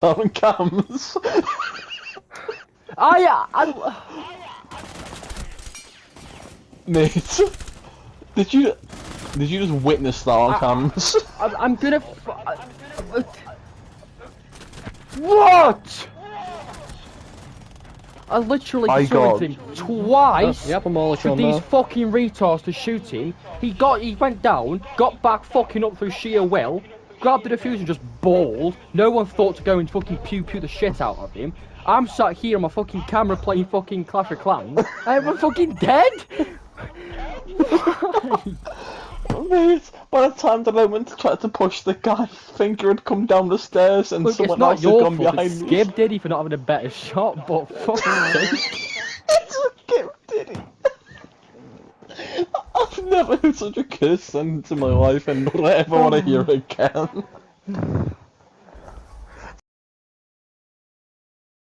on cams. Mate, did you just witness that on cams? I'm gonna. What? I literally saw him twice Yep, I'm all for on these there. fucking retards to shoot him. He went down, got back fucking up through sheer will, grabbed the diffuser and just balled. No one thought to go and fucking pew the shit out of him. I'm sat here on my fucking camera playing fucking Clash of Clans. I'm fucking dead! Mate, by the time that I went to try to push the guy, Finger had come down the stairs and Look, it's someone not else had your gone fault, behind it's me. Skib did he for not having a better shot, but fuck's sake. It's Skip, did he? I've never heard such a curse sentence in my life and never ever want to hear it again.